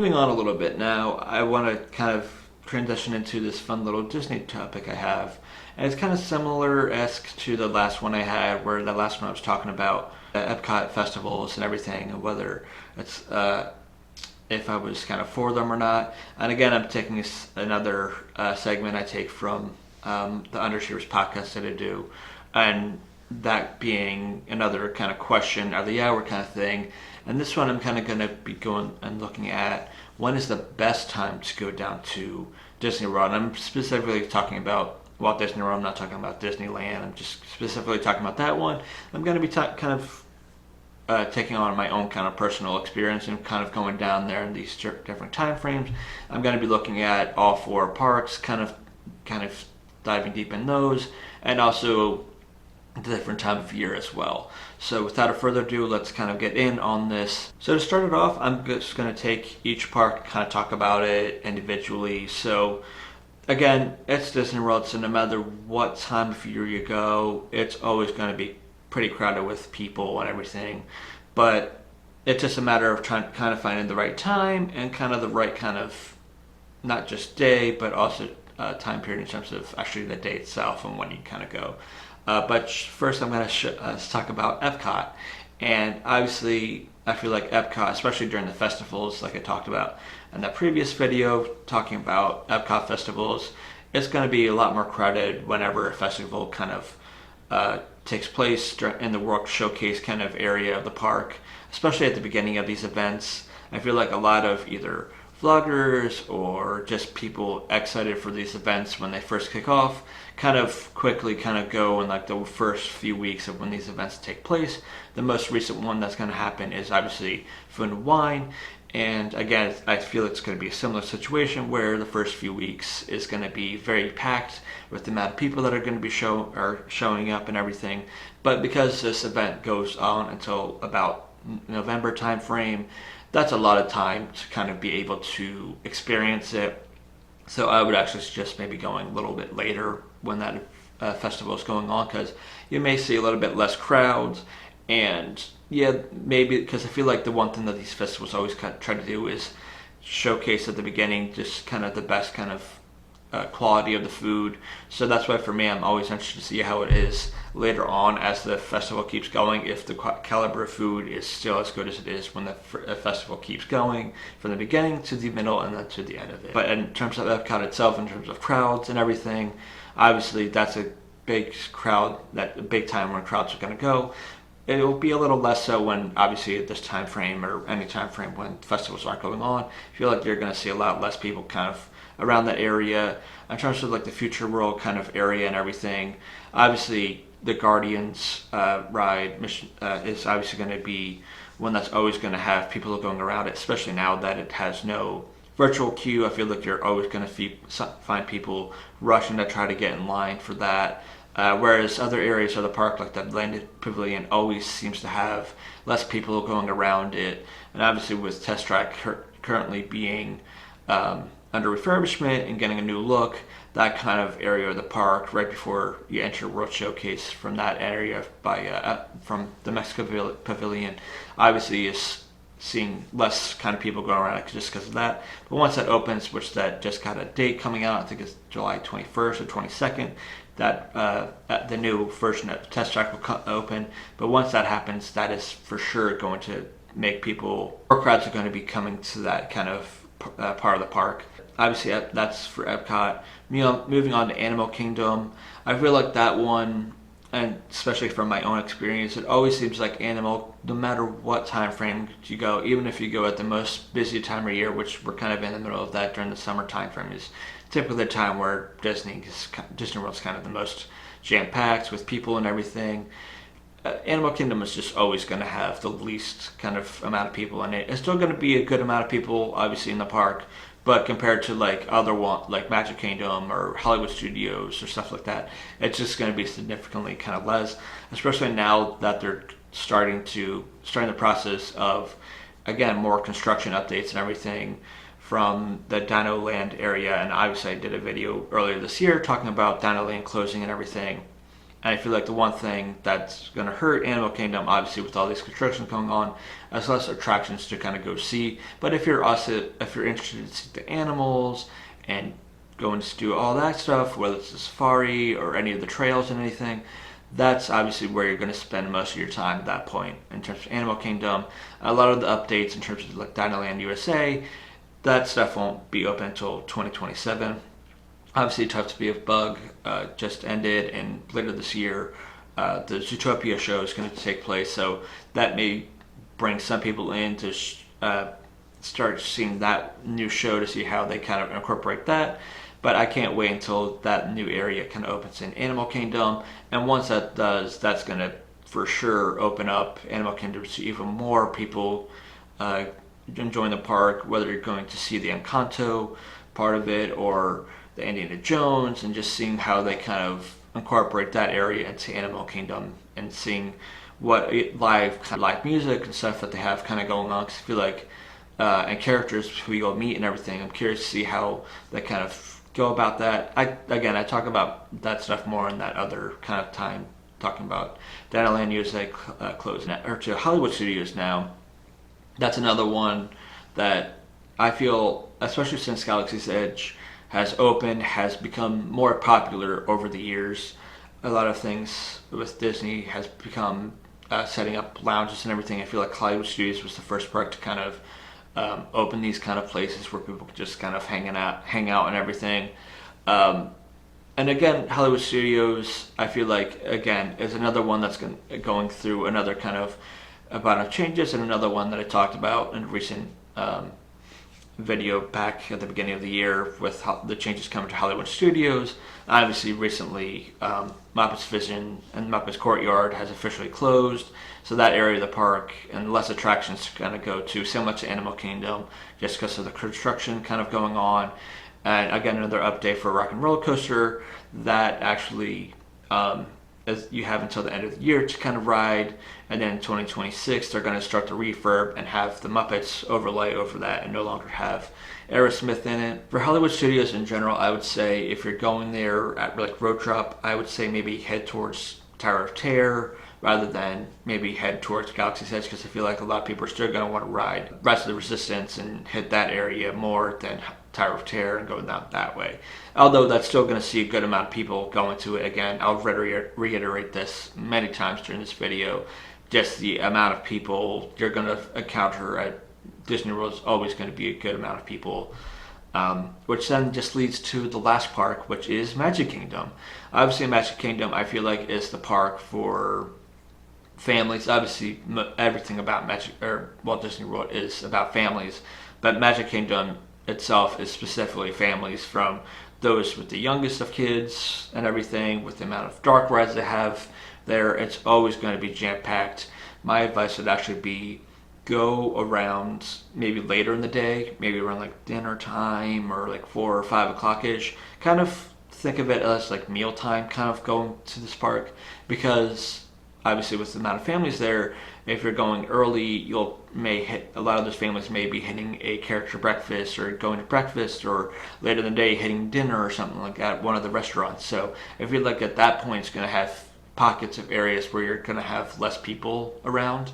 Moving on a little bit now, I want to kind of transition into this fun little Disney topic I have. And it's kind of similar-esque to the last one I had, where the last one I was talking about Epcot festivals and everything, and whether it's if I was kind of for them or not. And again, I'm taking another segment I take from the Undershares podcast that I do, and that being another kind of question of the hour kind of thing. And this one I'm kind of going to be going and looking at when is the best time to go down to Disney World. And I'm specifically talking about Walt Disney World. I'm not talking about Disneyland. I'm just specifically talking about that one. I'm going to be kind of taking on my own kind of personal experience and kind of going down there in these different time frames. I'm going to be looking at all four parks, kind of diving deep in those, and also the different time of year as well. So without further ado, let's kind of get in on this. So to start it off, I'm just going to take each park and kind of talk about it individually. So again, it's Disney World, so no matter what time of year you go, it's always going to be pretty crowded with people and everything. But it's just a matter of trying kind of finding the right time and kind of the right kind of, not just day, but also time period in terms of actually the day itself and when you kind of go. But first I'm going to talk about Epcot. And obviously I feel like Epcot, especially during the festivals like I talked about in that previous video talking about Epcot festivals, it's going to be a lot more crowded whenever a festival kind of takes place in the World Showcase kind of area of the park, especially at the beginning of these events. I feel like a lot of either vloggers or just people excited for these events when they first kick off kind of quickly kind of go in like the first few weeks of when these events take place. The most recent one that's going to happen is obviously Food and Wine, and again I feel it's going to be a similar situation where the first few weeks is going to be very packed with the amount of people that are going to be showing up and everything. But because this event goes on until about November time frame, that's a lot of time to kind of be able to experience it. So I would actually suggest maybe going a little bit later when that festival is going on, because you may see a little bit less crowds. And yeah, maybe because I feel like the one thing that these festivals always kind of try to do is showcase at the beginning just kind of the best kind of quality of the food. So that's why for me I'm always interested to see how it is later on as the festival keeps going, if the caliber of food is still as good as it is when the festival keeps going from the beginning to the middle and then to the end of it. But in terms of Epcot itself, in terms of crowds and everything, obviously that's a big crowd, that a big time when crowds are going to go. It will be a little less so when obviously at this time frame or any time frame when festivals aren't going on. I feel like you're going to see a lot less people kind of around that area. In terms of like the Future World kind of area and everything, obviously the Guardians ride is obviously going to be one that's always going to have people going around it, especially now that it has no virtual queue. I feel like you're always going to find people rushing to try to get in line for that. Whereas other areas of the park, like the Landed Pavilion, always seems to have less people going around it. And obviously with Test Track currently being under refurbishment and getting a new look, that kind of area of the park right before you enter World Showcase from that area from the Mexico Pavilion obviously is seeing less kind of people going around it just because of that. But once that opens, which that just got a date coming out, I think it's July 21st or 22nd, that the new version of Test Track will open. But once that happens, that is for sure going to make more crowds are going to be coming to that kind of part of the park. Obviously, that's for Epcot. Moving on to Animal Kingdom, I feel like that one, and especially from my own experience, it always seems like Animal, no matter what time frame you go, even if you go at the most busy time of year, which we're kind of in the middle of that during the summer time frame, is typically the time where Disney World's kind of the most jam-packed with people and everything. Animal Kingdom is just always going to have the least kind of amount of people in it. It's still going to be a good amount of people, obviously, in the park, but compared to like other one, like Magic Kingdom or Hollywood Studios or stuff like that, it's just going to be significantly kind of less, especially now that they're starting the process of, again, more construction updates and everything from the Dino Land area. And obviously I did a video earlier this year talking about Dino Land closing and everything. And I feel like the one thing that's going to hurt Animal Kingdom, obviously with all these constructions going on, is less attractions to kind of go see. But if you're interested to see the animals and going to do all that stuff, whether it's the safari or any of the trails and anything, that's obviously where you're going to spend most of your time at that point. In terms of Animal Kingdom, a lot of the updates in terms of like Dinoland USA, that stuff won't be open until 2027. Obviously, Tough to Be a Bug just ended, and later this year, the Zootopia show is going to take place. So that may bring some people in to start seeing that new show to see how they kind of incorporate that. But I can't wait until that new area kind of opens in Animal Kingdom. And once that does, that's going to for sure open up Animal Kingdom to even more people enjoying the park, whether you're going to see the Encanto part of it or the Indiana Jones, and just seeing how they kind of incorporate that area into Animal Kingdom and seeing what live music and stuff that they have kind of going on. Because I feel like and characters who you'll meet and everything, I'm curious to see how they kind of go about that. I talk about that stuff more in that other kind of time, talking about Dinoland USA closing or to Hollywood Studios now. That's another one that I feel, especially since Galaxy's Edge has opened, has become more popular over the years. A lot of things with Disney has become setting up lounges and everything. I feel like Hollywood Studios was the first park to kind of open these kind of places where people could just kind of hang out and everything. And again, Hollywood Studios, I feel like, again, is another one that's going through another kind of amount of changes, and another one that I talked about in a recent video back at the beginning of the year with the changes coming to Hollywood Studios. Obviously, recently, Muppets Vision and Muppets Courtyard has officially closed, so that area of the park and less attractions to kind of go to, similar to Animal Kingdom, just because of the construction kind of going on. And again, another update for Rock and Roller Coaster that actually as you have until the end of the year to kind of ride, and then in 2026 they're going to start the refurb and have the Muppets overlay over that and no longer have Aerosmith in it. For Hollywood Studios in general, I would say if you're going there at like road trip, I would say maybe head towards Tower of Terror rather than maybe head towards Galaxy's Edge, because I feel like a lot of people are still going to want to ride Rise of the Resistance and hit that area more than Tower of Terror and go down that way. Although that's still going to see a good amount of people going to it. Again, I'll reiterate this many times during this video. Just the amount of people you're going to encounter at Disney World is always going to be a good amount of people. Which then just leads to the last park, which is Magic Kingdom. Obviously, Magic Kingdom, I feel like, is the park for families. Obviously, everything about Walt Disney World is about families, but Magic Kingdom itself is specifically families, from those with the youngest of kids and everything. With the amount of dark rides they have there, it's always going to be jam-packed. My advice would actually be go around maybe later in the day, maybe around like dinner time or like 4 or 5 o'clock ish. Kind of think of it as like meal time, kind of going to this park, because obviously with the amount of families there, if you're going early, a lot of those families may be hitting a character breakfast or going to breakfast, or later in the day hitting dinner or something like that at one of the restaurants. So if you're like at that point, it's going to have pockets of areas where you're going to have less people around.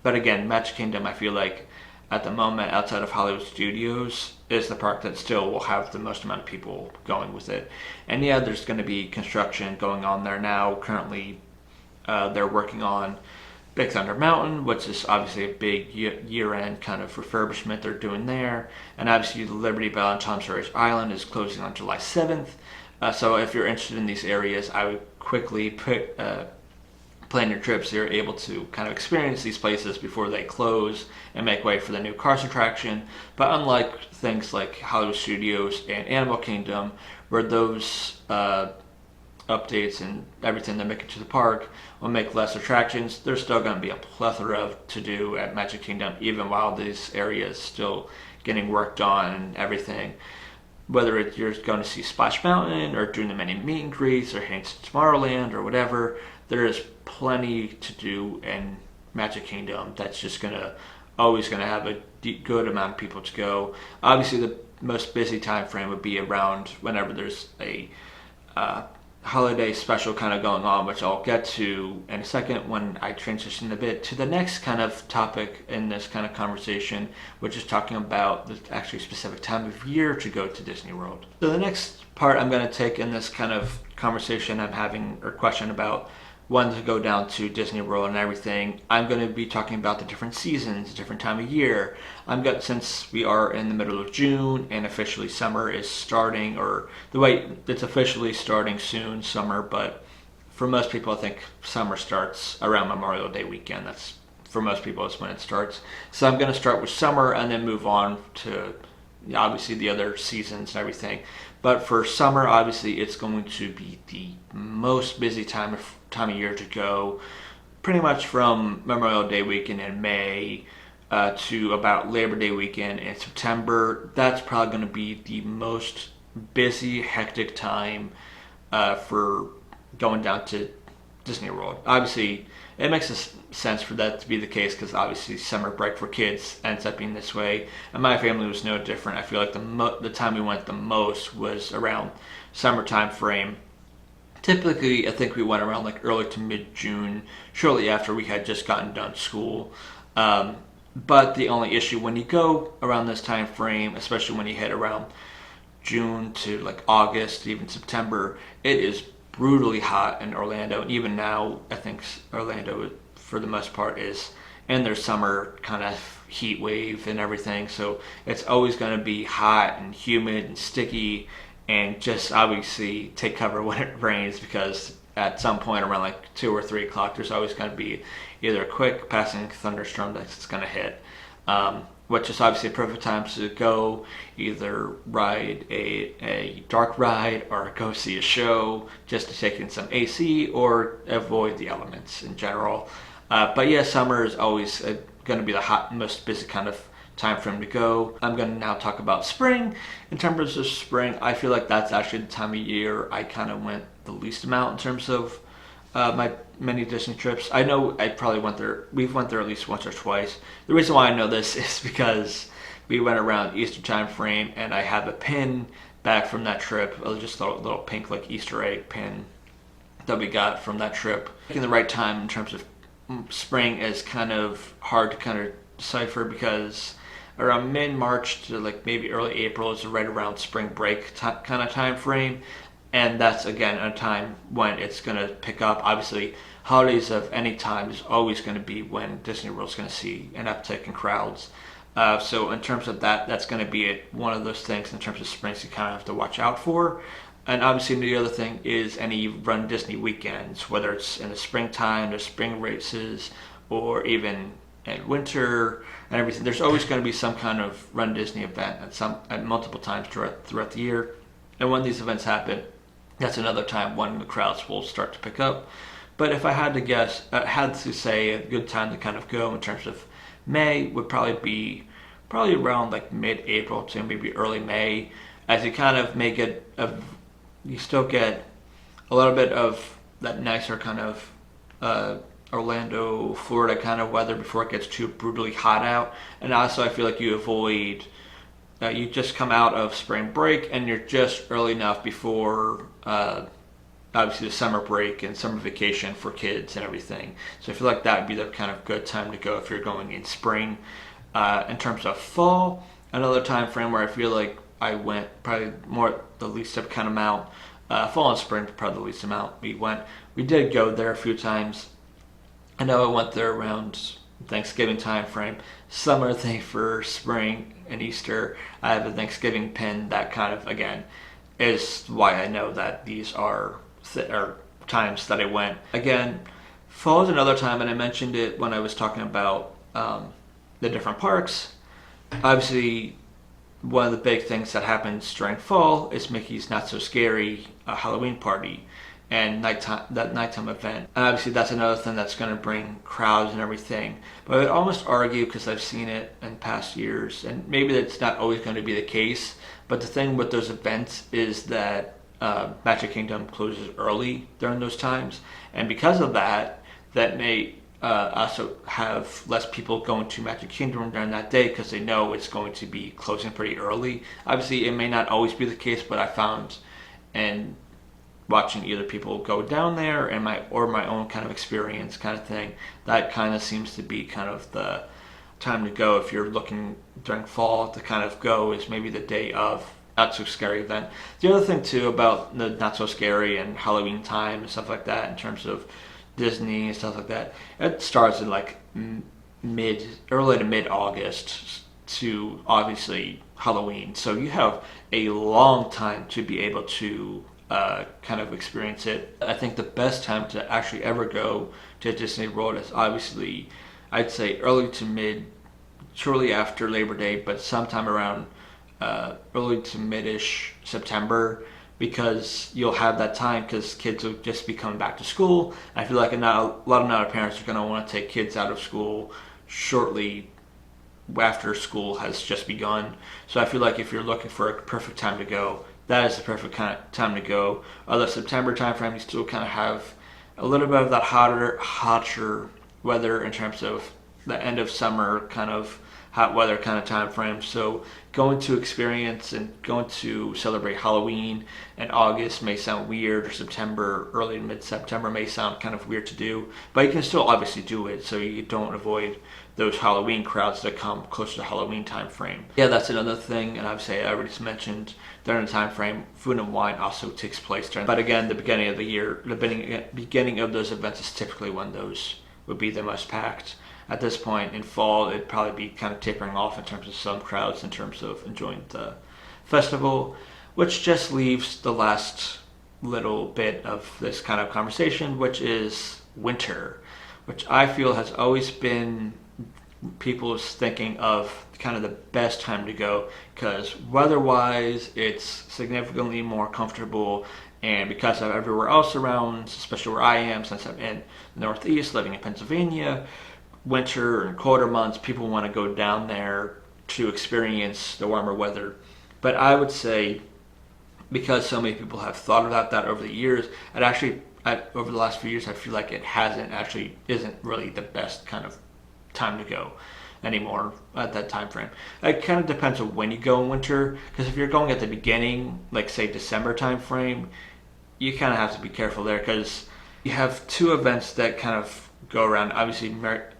But again, Magic Kingdom, I feel like at the moment, outside of Hollywood Studios, is the park that still will have the most amount of people going with it. And yeah, there's going to be construction going on there now. Currently, they're working on Big Thunder Mountain, which is obviously a big year-end kind of refurbishment they're doing there. And obviously the Liberty Bell and Tom Sawyer's Island is closing on July 7th. So if you're interested in these areas, I would quickly plan your trips so you're able to kind of experience these places before they close and make way for the new Cars attraction. But unlike things like Hollywood Studios and Animal Kingdom, where those updates and everything they're making to the park will make less attractions, there's still going to be a plethora to do at Magic Kingdom, even while these areas still getting worked on and everything. Whether you're going to see Splash Mountain or doing the many meet and greets or heading to Tomorrowland or whatever, there is plenty to do in Magic Kingdom. That's just always going to have a good amount of people to go. Obviously, the most busy time frame would be around whenever there's a holiday special kind of going on, which I'll get to in a second when I transition a bit to the next kind of topic in this kind of conversation, which is talking about the actually specific time of year to go to Disney World. So the next part I'm going to take in this kind of conversation I'm having, or question about when to go down to Disney World and everything, I'm going to be talking about the different seasons, different time of year. Since we are in the middle of June and officially summer is starting, or the way it's officially starting soon, summer, but for most people I think summer starts around Memorial Day weekend. That's, for most people, is when it starts. So I'm going to start with summer and then move on to obviously the other seasons and everything. But for summer, obviously, it's going to be the most busy time of year to go, pretty much from Memorial Day weekend in May to about Labor Day weekend in September. That's probably going to be the most busy, hectic time for going down to Disney World. Obviously, it makes sense for that to be the case because obviously summer break for kids ends up being this way. And my family was no different. I feel like the time we went the most was around summertime frame. Typically, I think we went around like early to mid-June, shortly after we had just gotten done school. But the only issue when you go around this time frame, especially when you hit around June to like August, even September, it is brutally hot in Orlando. And even now, I think Orlando, for the most part, is in their summer kind of heat wave and everything. So it's always going to be hot and humid and sticky, and just obviously take cover when it rains, because at some point around like 2 or 3 o'clock, there's always going to be either a quick passing thunderstorm that's going to hit, which is obviously a perfect time to go either ride a dark ride or go see a show, just to take in some AC or avoid the elements in general. But yeah, summer is always going to be the most busy kind of time frame to go. I'm going to now talk about spring. In terms of spring, I feel like that's actually the time of year I kind of went the least amount in terms of my many Disney trips. I know I probably went there. We've went there at least once or twice. The reason why I know this is because we went around Easter time frame, and I have a pin back from that trip. Just a little pink like Easter egg pin that we got from that trip. In the right time in terms of spring is kind of hard to kind of decipher, because around mid-March to like maybe early April is right around spring break kind of time frame. And that's, again, a time when it's going to pick up. Obviously, holidays of any time is always going to be when Disney World's going to see an uptick in crowds. So in terms of that, that's going to be one of those things in terms of springs you kind of have to watch out for. And obviously the other thing is any Run Disney weekends, whether it's in the springtime, there's spring races, or even in winter and everything. There's always going to be some kind of Run Disney event at multiple times throughout the year. And when these events happen, that's another time when the crowds will start to pick up. But if I had to guess, had to say a good time to kind of go in terms of May would probably be around like mid-April to maybe early May, as you kind of make it, you still get a little bit of that nicer kind of Orlando, Florida kind of weather before it gets too brutally hot out. And also I feel like you avoid, you just come out of spring break and you're just early enough before obviously the summer break and summer vacation for kids and everything. So I feel like that would be the kind of good time to go if you're going in spring. In terms of fall, another time frame where I feel like I went probably more the least kind of amount. Fall and spring probably the least amount we went. We did go there a few times. I know I went there around Thanksgiving time frame. Summer thing for spring and Easter. I have a Thanksgiving pin that kind of, again, is why I know that these are times that I went. Again, fall is another time, and I mentioned it when I was talking about the different parks. Obviously, one of the big things that happens during fall is Mickey's Not So Scary Halloween party and nighttime event. And obviously that's another thing that's going to bring crowds and everything. But I would almost argue, because I've seen it in past years, and maybe that's not always going to be the case, but the thing with those events is that Magic Kingdom closes early during those times. And because of that, that may also have less people going to Magic Kingdom during that day, because they know it's going to be closing pretty early. Obviously, it may not always be the case, but I found in watching either people go down there and my own kind of experience kind of thing. That kind of seems to be kind of the time to go if you're looking during fall to kind of go, is maybe the day of Not So Scary event. The other thing too about the Not So Scary and Halloween time and stuff like that in terms of Disney and stuff like that, it starts in like early to mid August to obviously Halloween. So you have a long time to be able to kind of experience it. I think the best time to actually ever go to Disney World is obviously, I'd say early to mid, shortly after Labor Day, but sometime around early to mid-ish September, because you'll have that time because kids will just be coming back to school. I feel like a lot of parents are going to want to take kids out of school shortly after school has just begun. So I feel like if you're looking for a perfect time to go, that is the perfect kind of time to go. Although September timeframe, you still kind of have a little bit of that hotter weather in terms of the end of summer kind of hot weather kind of time frame. So going to experience and going to celebrate Halloween in August may sound weird, or September, early to mid-September may sound kind of weird to do, but you can still obviously do it so you don't avoid those Halloween crowds that come closer to Halloween time frame. Yeah, that's another thing, and obviously I already mentioned during the time frame, food and wine also takes place during. But again, the beginning of the year, the beginning of those events is typically when those would be the most packed. At this point in fall, it'd probably be kind of tapering off in terms of some crowds, in terms of enjoying the festival, which just leaves the last little bit of this kind of conversation, which is winter, which I feel has always been people's thinking of kind of the best time to go, because weather-wise, it's significantly more comfortable. And because of everywhere else around, especially where I am, since I'm in the Northeast, living in Pennsylvania, winter and colder months, people want to go down there to experience the warmer weather. But I would say, because so many people have thought about that over the years, over the last few years, I feel like it isn't really the best kind of time to go anymore at that time frame. It kind of depends on when you go in winter, because if you're going at the beginning, like say December time frame, you kind of have to be careful there, because you have two events that kind of go around. Obviously,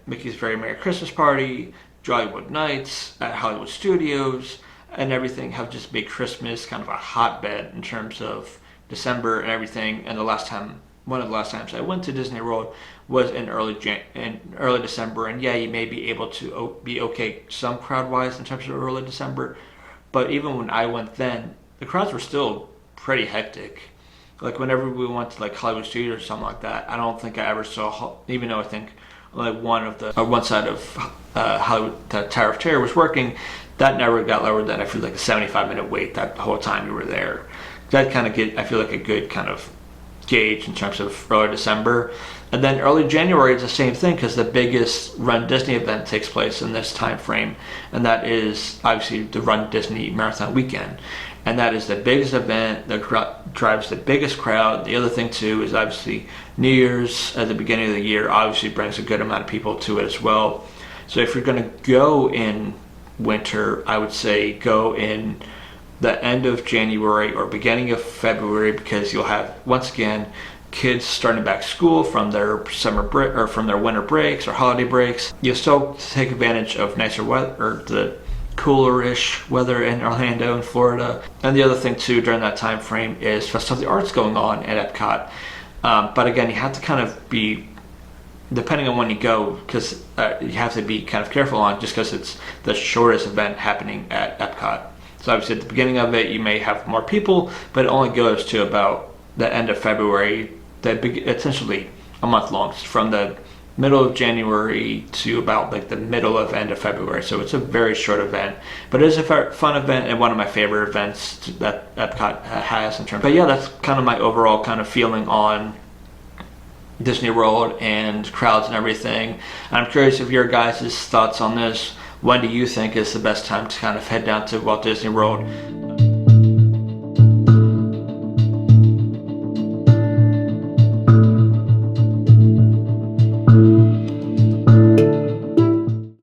Mickey's Very Merry Christmas Party, Jollywood Nights at Hollywood Studios, and everything have just made Christmas kind of a hotbed in terms of December and everything. And one of the last times I went to Disney World was in early December, and yeah, you may be able to be okay some crowd-wise in terms of early December, but even when I went then, the crowds were still pretty hectic. Like whenever we went to like Hollywood Studios or something like that, I don't think I ever saw, even though I think like one side of Hollywood, the Tower of Terror was working, that never got lower than I feel like a 75-minute wait that whole time you were there. That kind of I feel like a good kind of gauge in terms of early December. And then early January is the same thing, because the biggest Run Disney event takes place in this time frame, and that is obviously the Run Disney Marathon Weekend. And that is the biggest event that drives the biggest crowd. The other thing too is obviously New Year's at the beginning of the year obviously brings a good amount of people to it as well. So if you're going to go in winter, I would say go in the end of January or beginning of February, because you'll have, once again, kids starting back school from their summer break or from their winter breaks or holiday breaks. You'll still take advantage of nicer weather, or the cooler-ish weather in Orlando and Florida. And the other thing too during that time frame is Festival of the Arts going on at Epcot. But again, you have to kind of be, depending on when you go, because you have to be kind of careful on, just because it's the shortest event happening at Epcot. So obviously at the beginning of it, you may have more people, but it only goes to about the end of February, essentially a month long, from the middle of January to about like the middle of end of February. So it's a very short event, but it is a fun event and one of my favorite events that Epcot has in terms. But yeah, that's kind of my overall kind of feeling on Disney World and crowds and everything. And I'm curious of your guys' thoughts on this. When do you think is the best time to kind of head down to Walt Disney World?